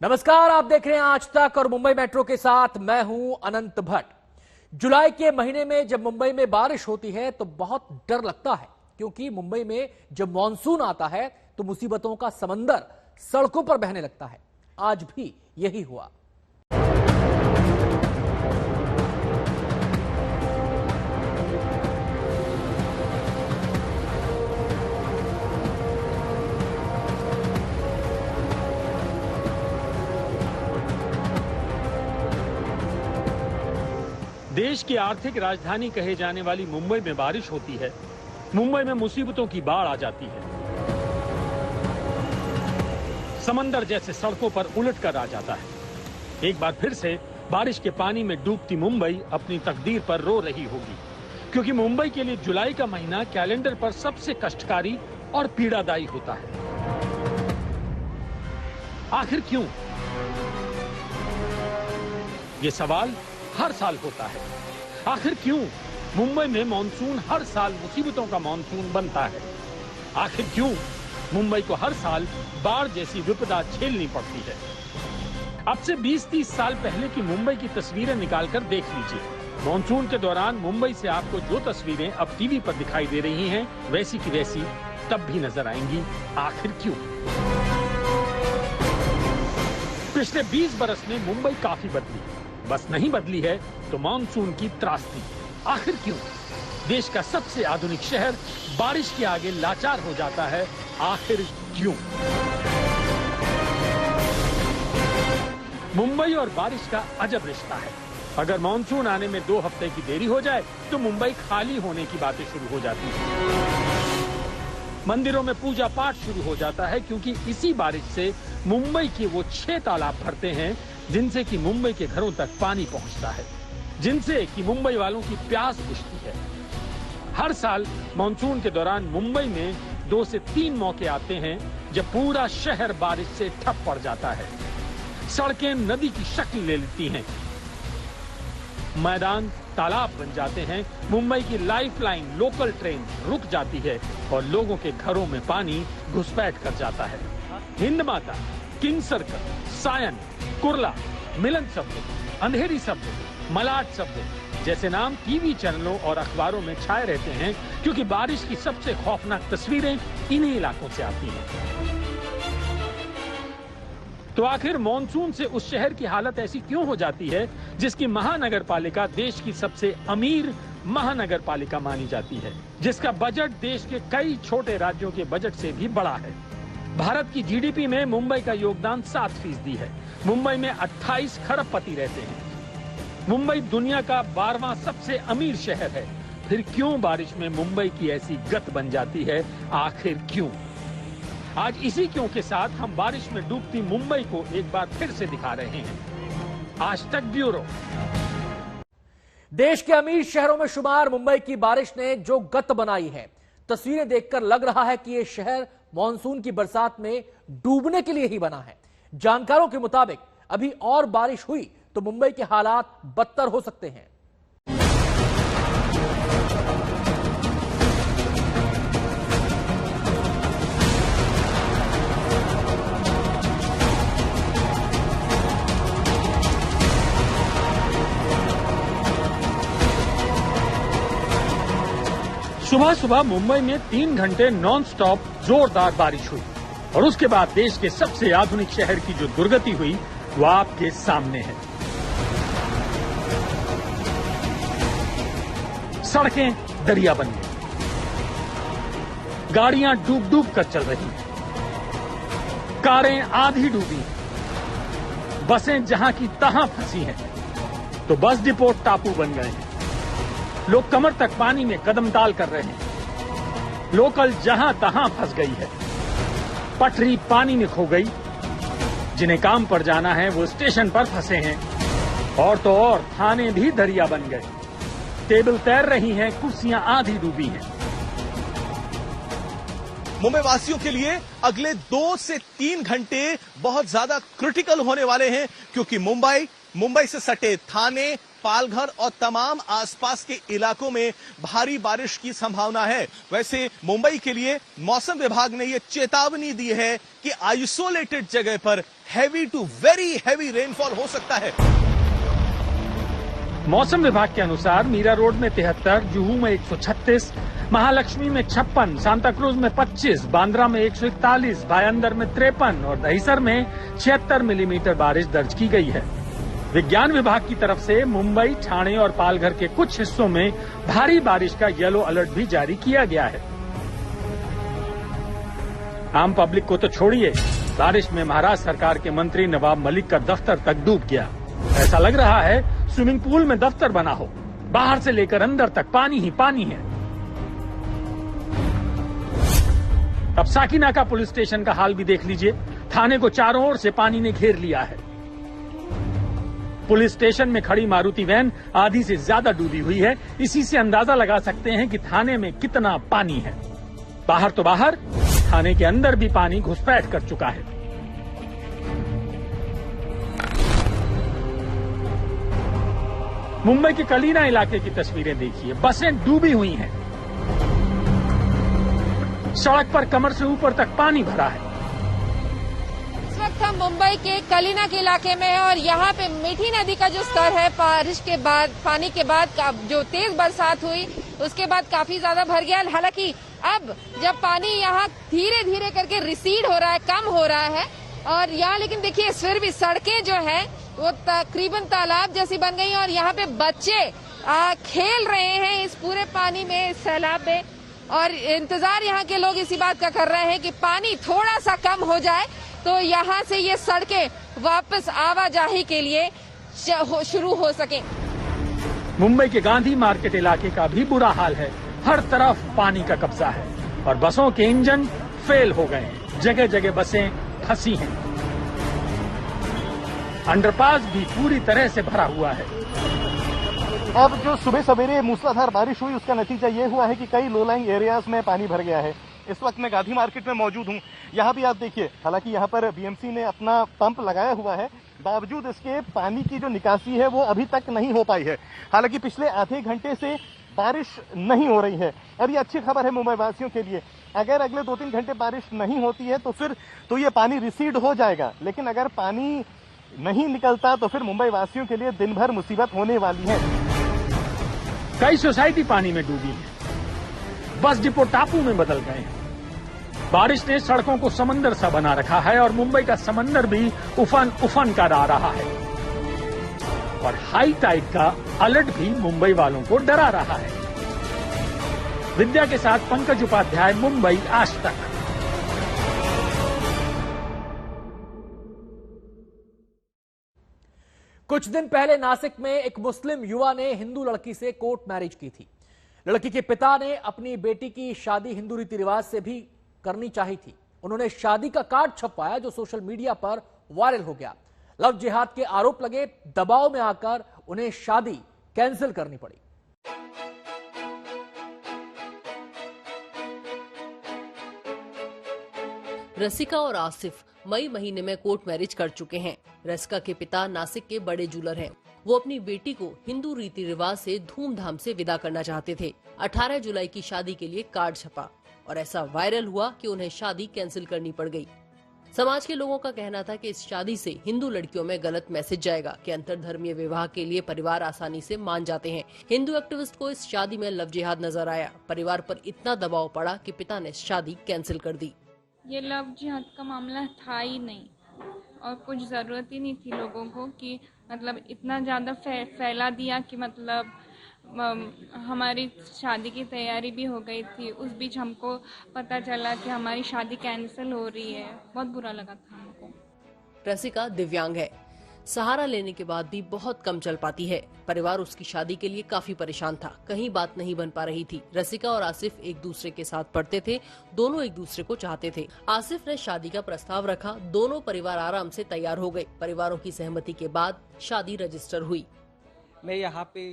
नमस्कार, आप देख रहे हैं आज तक और मुंबई मेट्रो के साथ मैं हूं अनंत भट्ट। जुलाई के महीने में जब मुंबई में बारिश होती है तो बहुत डर लगता है, क्योंकि मुंबई में जब मॉनसून आता है तो मुसीबतों का समंदर सड़कों पर बहने लगता है। आज भी यही हुआ। देश की आर्थिक राजधानी कहे जाने वाली मुंबई में बारिश होती है, मुंबई में मुसीबतों की बाढ़ आ जाती है। समंदर जैसे सड़कों पर उलट कर आ जाता है। एक बार फिर से बारिश के पानी में डूबती मुंबई अपनी तकदीर पर रो रही होगी, क्योंकि मुंबई के लिए जुलाई का महीना कैलेंडर पर सबसे कष्टकारी और पीड़ादायी होता है। आखिर क्यों? ये सवाल हर साल होता है। आखिर क्यों मुंबई में मॉनसून हर साल मुसीबतों का मॉनसून बनता है? आखिर क्यों मुंबई को हर साल बाढ़ जैसी विपदा झेलनी पड़ती है? अब से 20-30 साल पहले की मुंबई की तस्वीरें निकालकर देख लीजिए। मॉनसून के दौरान मुंबई से आपको जो तस्वीरें अब टीवी पर दिखाई दे रही हैं, वैसी की वैसी तब भी नजर आएंगी। आखिर क्यों? पिछले 20 बरस में मुंबई काफी बदली, बस नहीं बदली है तो मॉनसून की त्रासदी। आखिर क्यों देश का सबसे आधुनिक शहर बारिश के आगे लाचार हो जाता है? आखिर क्यों? मुंबई और बारिश का अजब रिश्ता है। अगर मॉनसून आने में 2 हफ्ते की देरी हो जाए तो मुंबई खाली होने की बातें शुरू हो जाती हैं। मंदिरों में पूजा पाठ शुरू हो जाता है, क्योंकि इसी बारिश से मुंबई के वो 6 तालाब भरते हैं जिनसे कि मुंबई के घरों तक पानी पहुंचता है, जिनसे कि मुंबई वालों की प्यास बुझती है। हर साल मॉनसून के दौरान मुंबई में 2 से 3 मौके आते हैं जब पूरा शहर बारिश से ठप पड़ जाता है। सड़कें नदी की शक्ल ले लेती हैं, मैदान तालाब बन जाते हैं, मुंबई की लाइफलाइन लोकल ट्रेन रुक जाती है और लोगों के घरों में पानी घुसपैठ कर जाता है। हिंद माता, किंग सर्कल, सायन, कुर्ला, मिलन सबवे, अंधेरी सबवे, मलाड सबवे जैसे नाम टीवी चैनलों और अखबारों में छाए रहते हैं, क्योंकि बारिश की सबसे खौफनाक तस्वीरें इन्हीं इलाकों से आती हैं। तो आखिर मॉनसून से उस शहर की हालत ऐसी क्यों हो जाती है जिसकी महानगर पालिका देश की सबसे अमीर महानगर पालिका मानी जाती है, जिसका बजट देश के कई छोटे राज्यों के बजट से भी बड़ा है? भारत की जीडीपी में मुंबई का योगदान 7% है। मुंबई में 28 खरबपति रहते हैं। मुंबई दुनिया का 12वां सबसे अमीर शहर है। फिर क्यों बारिश में मुंबई की ऐसी गत बन जाती है? आखिर क्यों? आज इसी क्यों के साथ हम बारिश में डूबती मुंबई को एक बार फिर से दिखा रहे हैं। आज तक ब्यूरो। देश के अमीर शहरों में शुमार मुंबई की बारिश ने जो गत बनाई है, तस्वीरें देखकर लग रहा है कि यह शहर मॉनसून की बरसात में डूबने के लिए ही बना है। जानकारों के मुताबिक अभी और बारिश हुई तो मुंबई के हालात बदतर हो सकते हैं। सुबह सुबह मुंबई में 3 घंटे नॉन स्टॉप जोरदार बारिश हुई और उसके बाद देश के सबसे आधुनिक शहर की जो दुर्गति हुई वो आपके सामने है। सड़कें दरिया बन गई, गाड़ियां डूब डूब कर चल रही हैं, कारें आधी डूबी, बसें जहां की तहां फंसी हैं, तो बस डिपो टापू बन गए हैं। लोग कमर तक पानी में कदम डाल कर रहे हैं। लोकल जहां तहां फंस गई है, पटरी पानी में खो गई। जिन्हें काम पर जाना है वो स्टेशन पर फंसे हैं, और तो और थाने भी दरिया बन गए। टेबल तैर रही हैं, कुर्सियां आधी डूबी हैं। मुंबई वासियों के लिए अगले 2 से 3 घंटे बहुत ज्यादा क्रिटिकल होने वाले हैं, क्योंकि मुंबई से सटे थाने, पालघर और तमाम आसपास के इलाकों में भारी बारिश की संभावना है। वैसे मुंबई के लिए मौसम विभाग ने यह चेतावनी दी है कि आइसोलेटेड जगह पर heavy to very heavy rainfall हो सकता है। मौसम विभाग के अनुसार मीरा रोड में 73, जुहू में 136, महालक्ष्मी में 56, सांताक्रूज में 25, बांद्रा में 141, भायंदर में 53 और दहिसर में 76 मिलीमीटर बारिश दर्ज की गई है। विज्ञान विभाग की तरफ से मुंबई, ठाणे और पालघर के कुछ हिस्सों में भारी बारिश का येलो अलर्ट भी जारी किया गया है। आम पब्लिक को तो छोड़िए, बारिश में महाराष्ट्र सरकार के मंत्री नवाब मलिक का दफ्तर तक डूब गया। ऐसा लग रहा है स्विमिंग पूल में दफ्तर बना हो, बाहर से लेकर अंदर तक पानी ही पानी है। अब साकीनाका पुलिस स्टेशन का हाल भी देख लीजिए। थाने को चारों ओर से पानी ने घेर लिया है। पुलिस स्टेशन में खड़ी मारुति वैन आधी से ज्यादा डूबी हुई है। इसी से अंदाजा लगा सकते हैं कि थाने में कितना पानी है। बाहर तो बाहर, थाने के अंदर भी पानी घुसपैठ कर चुका है। मुंबई के कलीना इलाके की तस्वीरें देखिए। बसें डूबी हुई हैं। सड़क पर कमर से ऊपर तक पानी भरा है। इस वक्त हम मुंबई के कलीना के इलाके में हैं और यहाँ पे मीठी नदी का जो स्तर है बारिश के बाद, पानी के बाद जो तेज बरसात हुई उसके बाद काफी ज्यादा भर गया। हालांकि अब जब पानी यहाँ धीरे धीरे करके रिसीड हो रहा है, कम हो रहा है और यहाँ लेकिन देखिए फिर भी सड़कें जो है वो तकरीबन तालाब जैसी बन गई और यहाँ पे बच्चे खेल रहे हैं इस पूरे पानी में, इस सैलाब में। और इंतजार यहाँ के लोग इसी बात का कर रहे हैं कि पानी थोड़ा सा कम हो जाए तो यहाँ से ये सड़कें वापस आवाजाही के लिए शुरू हो सके। मुंबई के गांधी मार्केट इलाके का भी बुरा हाल है। हर तरफ पानी का कब्जा है और बसों के इंजन फेल हो गए हैं। जगह जगह बसें फंसी हैं। अंडरपास भी पूरी तरह से भरा हुआ है। अब जो सुबह सवेरे मूसलाधार बारिश हुई उसका नतीजा ये हुआ है कि कई लो लाइंग एरियाज में पानी भर गया है। इस वक्त मैं गांधी मार्केट में मौजूद हूँ। यहाँ भी आप देखिए, हालांकि यहाँ पर बीएमसी ने अपना पंप लगाया हुआ है, बावजूद इसके पानी की जो निकासी है वो अभी तक नहीं हो पाई है। हालांकि पिछले आधे घंटे से बारिश नहीं हो रही है और ये अच्छी खबर है मुंबई वासियों के लिए। अगर अगले 2-3 घंटे बारिश नहीं होती है तो फिर तो ये पानी रिसीड हो जाएगा, लेकिन अगर पानी नहीं निकलता तो फिर मुंबई वासियों के लिए दिन भर मुसीबत होने वाली है। कई सोसाइटी पानी में डूबी है। बस डिपो टापू में बदल गए हैं। बारिश ने सड़कों को समंदर सा बना रखा है और मुंबई का समंदर भी उफान उफान कर आ रहा है और हाई टाइड का अलर्ट भी मुंबई वालों को डरा रहा है। विद्या के साथ पंकज उपाध्याय, मुंबई आज तक। कुछ दिन पहले नासिक में एक मुस्लिम युवा ने हिंदू लड़की से कोर्ट मैरिज की थी। लड़की के पिता ने अपनी बेटी की शादी हिंदू रीति रिवाज से भी करनी चाहिए थी। उन्होंने शादी का कार्ड छपवाया जो सोशल मीडिया पर वायरल हो गया। लव जिहाद के आरोप लगे, दबाव में आकर उन्हें शादी कैंसिल करनी पड़ी। रसिका और आसिफ मई महीने में कोर्ट मैरिज कर चुके हैं। रसिका के पिता नासिक के बड़े जूलर हैं। वो अपनी बेटी को हिंदू रीति रिवाज से धूमधाम से विदा करना चाहते थे। 18 जुलाई की शादी के लिए कार्ड छपा और ऐसा वायरल हुआ कि उन्हें शादी कैंसिल करनी पड़ गई। समाज के लोगों का कहना था कि इस शादी से हिंदू लड़कियों में गलत मैसेज जाएगा कि अंतरधर्मीय विवाह के लिए परिवार आसानी से मान जाते हैं। हिंदू एक्टिविस्ट को इस शादी में लव जिहाद नजर आया। परिवार पर इतना दबाव पड़ा कि पिता ने शादी कैंसिल कर दी। ये लव जिहाद का मामला था ही नहीं और कुछ ज़रूरत ही नहीं थी लोगों को कि मतलब इतना ज़्यादा फैला दिया कि मतलब हमारी शादी की तैयारी भी हो गई थी। उस बीच हमको पता चला कि हमारी शादी कैंसिल हो रही है। बहुत बुरा लगा था हमको। रसिका दिव्यांग है। सहारा लेने के बाद भी बहुत कम चल पाती है। परिवार उसकी शादी के लिए काफी परेशान था। कहीं बात नहीं बन पा रही थी। रसिका और आसिफ एक दूसरे के साथ पढ़ते थे। दोनों एक दूसरे को चाहते थे। आसिफ ने शादी का प्रस्ताव रखा। दोनों परिवार आराम से तैयार हो गए। परिवारों की सहमति के बाद शादी रजिस्टर हुई। मैं यहाँ पे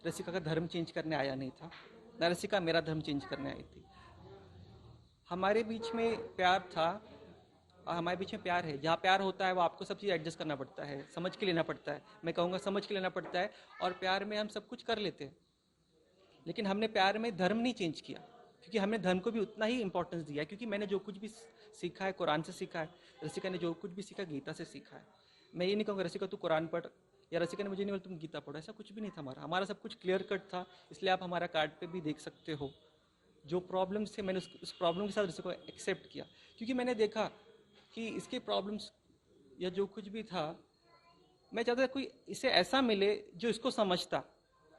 रसिका का धर्म चेंज करने आया नहीं था, न रसिका मेरा धर्म चेंज करने आई थी। हमारे बीच में प्यार था हमारे बीच में प्यार है। जहाँ प्यार होता है वो आपको सब चीज़ एडजस्ट करना पड़ता है, समझ के लेना पड़ता है। मैं कहूँगा समझ के लेना पड़ता है, और प्यार में हम सब कुछ कर लेते हैं। लेकिन हमने प्यार में धर्म नहीं चेंज किया, क्योंकि हमने धर्म को भी उतना ही इंपॉर्टेंस दिया है। क्योंकि मैंने जो कुछ भी सीखा है कुरान से सीखा है, रसिका ने जो कुछ भी सीखा गीता से सीखा है। मैं ये नहीं कहूँगा रसिका तू कुरान पढ़, या रसिका ने मुझे नहीं बोला तुम गीता पढ़ो, ऐसा कुछ भी नहीं था। हमारा सब कुछ क्लियर कट था। इसलिए आप हमारा कार्ड पे भी देख सकते हो जो प्रॉब्लम्स थे, मैंने उस प्रॉब्लम के साथ रसिका को एक्सेप्ट किया, क्योंकि मैंने देखा कि इसके प्रॉब्लम्स या जो कुछ भी था, मैं चाहता था कोई इसे ऐसा मिले जो इसको समझता।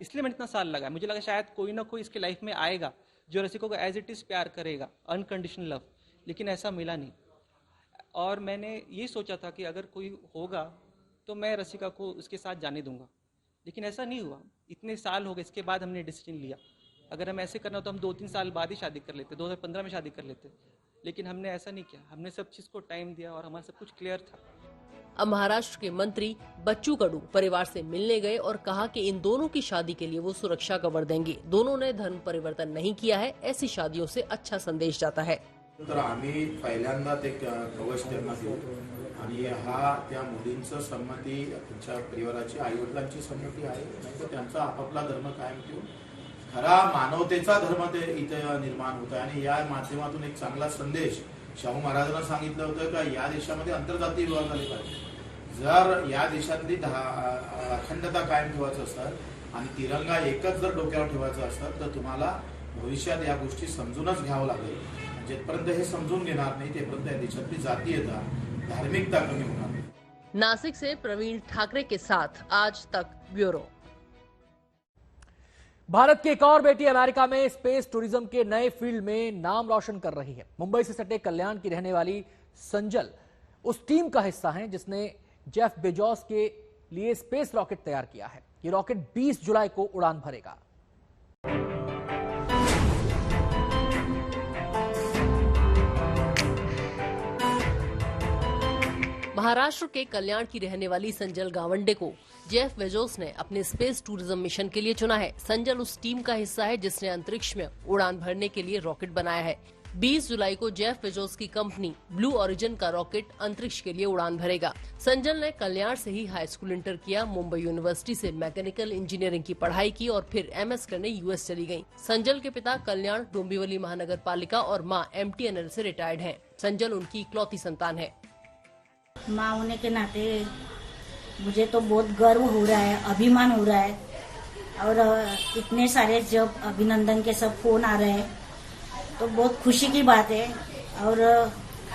इसलिए मैंने इतना साल लगा। मुझे लगा शायद कोई ना कोई इसके लाइफ में आएगा जो रसिका को एज इट इज़ प्यार करेगा, अनकंडीशनल लव, लेकिन ऐसा मिला नहीं। और मैंने ये सोचा था कि अगर कोई होगा तो मैं रसिका को उसके साथ जाने दूंगा, लेकिन ऐसा नहीं हुआ। इतने साल हो गए, इसके बाद हमने डिसीजन लिया अगर हम ऐसे करना तो हम 2-3 साल बाद ही शादी कर लेते, 2015 में शादी कर लेते, लेकिन हमने ऐसा नहीं किया। हमने सब चीज़ को टाइम दिया और हमारा सब कुछ क्लियर था। अब महाराष्ट्र के मंत्री बच्चू कडू परिवार से मिलने गए और कहा कि इन दोनों की शादी के लिए वो सुरक्षा कवर देंगे। दोनों ने धर्म परिवर्तन नहीं किया है, ऐसी शादियों से अच्छा संदेश जाता है। तर आम्ही पहिल्यांदाच एक कवच त्यांना देऊ आणि हा त्या मुलींचं संमती, त्यांच्या परिवाराची, आईवडिलांची संमती आहे, नाही तर त्यांचा आपापला धर्म कायम ठेवून खरा मानवतेचा धर्म ते इथे निर्माण होत आहे। आणि या माध्यमातून एक चांगला संदेश शाहू महाराजांना सांगितलं होतं का या देशामध्ये आंतरजातीय विवाह झाले पाहिजे। जर या देशातली अखंडता कायम ठेवायचं असतं आणि तिरंगा एकच जर डोक्यावर ठेवायचा असतं तर तुम्हाला भविष्यात या गोष्टी समजूनच घ्यावं लागेल। जेपर्यंत हे समजून घेणार नाही तेपर्यंत या देशातली जातीयता, धार्मिकता कमी होणार नाही। नासिक से प्रवीण ठाकरे के साथ आज तक ब्यूरो। भारत की एक और बेटी अमेरिका में स्पेस टूरिज्म के नए फील्ड में नाम रोशन कर रही है। मुंबई से सटे कल्याण की रहने वाली संजल उस टीम का हिस्सा हैं जिसने जेफ बेजोस के लिए स्पेस रॉकेट तैयार किया है। ये रॉकेट 20 जुलाई को उड़ान भरेगा। महाराष्ट्र के कल्याण की रहने वाली संजल गावंडे को जेफ बेजोस ने अपने स्पेस टूरिज्म मिशन के लिए चुना है। संजल उस टीम का हिस्सा है जिसने अंतरिक्ष में उड़ान भरने के लिए रॉकेट बनाया है। 20 जुलाई को जेफ बेजोस की कंपनी ब्लू ओरिजिन का रॉकेट अंतरिक्ष के लिए उड़ान भरेगा। संजल ने कल्याण से ही हाई स्कूल इंटर किया, मुंबई यूनिवर्सिटी से मैकेनिकल इंजीनियरिंग की पढ़ाई की और फिर एमएस करने यूएस चली गयी। संजल के पिता कल्याण डोंबिवली महानगर पालिका और माँ MTNL से रिटायर्ड है। संजल उनकी इकलौती संतान है। माँ होने के नाते मुझे तो बहुत गर्व हो रहा है, अभिमान हो रहा है। और इतने सारे जब अभिनंदन के सब फोन आ रहे हैं तो बहुत खुशी की बात है। और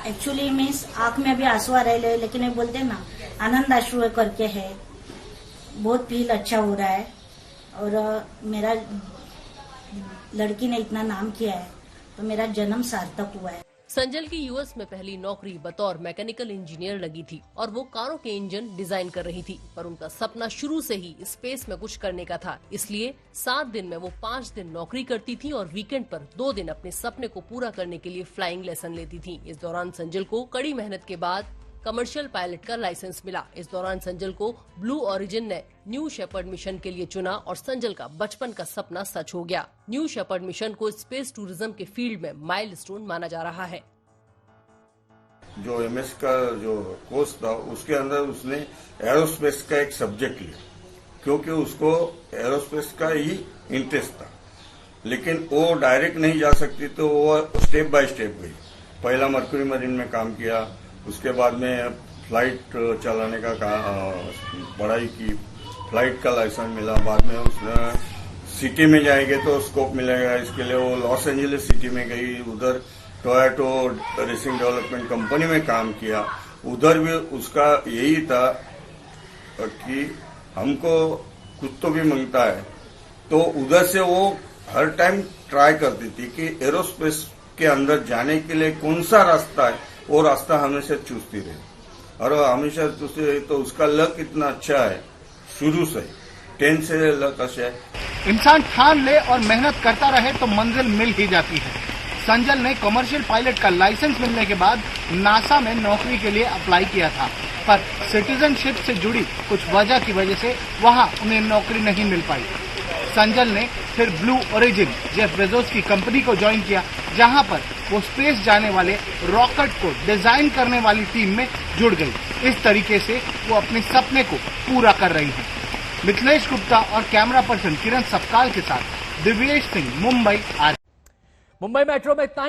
एक्चुअली मीन्स आंख में अभी आंसू आ रहे हैं, लेकिन ये बोलते हैं ना आनंद आंसू करके है। बहुत फील अच्छा हो रहा है और मेरा लड़की ने इतना नाम किया है तो मेरा जन्म सार्थक हुआ है। संजल की यूएस में पहली नौकरी बतौर मैकेनिकल इंजीनियर लगी थी और वो कारों के इंजन डिजाइन कर रही थी, पर उनका सपना शुरू से ही स्पेस में कुछ करने का था। इसलिए 7 दिन में वो 5 दिन नौकरी करती थी और वीकेंड पर 2 दिन अपने सपने को पूरा करने के लिए फ्लाइंग लेसन लेती थी। इस दौरान संजल को कड़ी मेहनत के बाद कमर्शियल पायलट का लाइसेंस मिला। इस दौरान संजल को ब्लू ओरिजिन ने न्यू शेपर्ड मिशन के लिए चुना और संजल का बचपन का सपना सच हो गया। न्यू शेपर्ड मिशन को स्पेस टूरिज्म के फील्ड में माइलस्टोन माना जा रहा है। जो MS का जो कोर्स था उसके अंदर उसने एरोस्पेस का एक सब्जेक्ट लिया, क्योंकि उसको एरोस्पेस का ही इंटरेस्ट था। लेकिन वो डायरेक्ट नहीं जा सकती तो वो स्टेप बाय स्टेप गई। पहला मर्क्यूरी मरीन में काम किया, उसके बाद में फ्लाइट चलाने का पढ़ाई की, फ्लाइट का लाइसेंस मिला। बाद में उसने सिटी में जाएंगे तो स्कोप मिलेगा, इसके लिए वो लॉस एंजलिस सिटी में गई, उधर टोयोटो रेसिंग डेवलपमेंट कंपनी में काम किया। उधर भी उसका यही था कि हमको कुछ तो भी मांगता है, तो उधर से वो हर टाइम ट्राई करती थी कि एरोस्पेस के अंदर जाने के लिए कौन सा रास्ता है, वो रास्ता हमेशा चूसती रही और हमेशा चूसती रही। तो उसका लक इतना अच्छा है, शुरू से 10 से लक अच्छा है। इंसान ठान ले और मेहनत करता रहे तो मंजिल मिल ही जाती है। संजल ने कमर्शियल पायलट का लाइसेंस मिलने के बाद नासा में नौकरी के लिए अप्लाई किया था, पर सिटीजनशिप से जुड़ी कुछ वजह की वजह से वहां उन्हें नौकरी नहीं मिल पाई। संजल ने फिर ब्लू ओरिजिन जेफ बेजोस की कंपनी को ज्वाइन किया, जहां पर वो स्पेस जाने वाले रॉकेट को डिजाइन करने वाली टीम में जुड़ गई। इस तरीके से वो अपने सपने को पूरा कर रही है। मिथिलेश गुप्ता और कैमरा पर्सन किरण सपकाल के साथ दिव्येश सिंह, मुंबई। मुंबई मेट्रो में इतना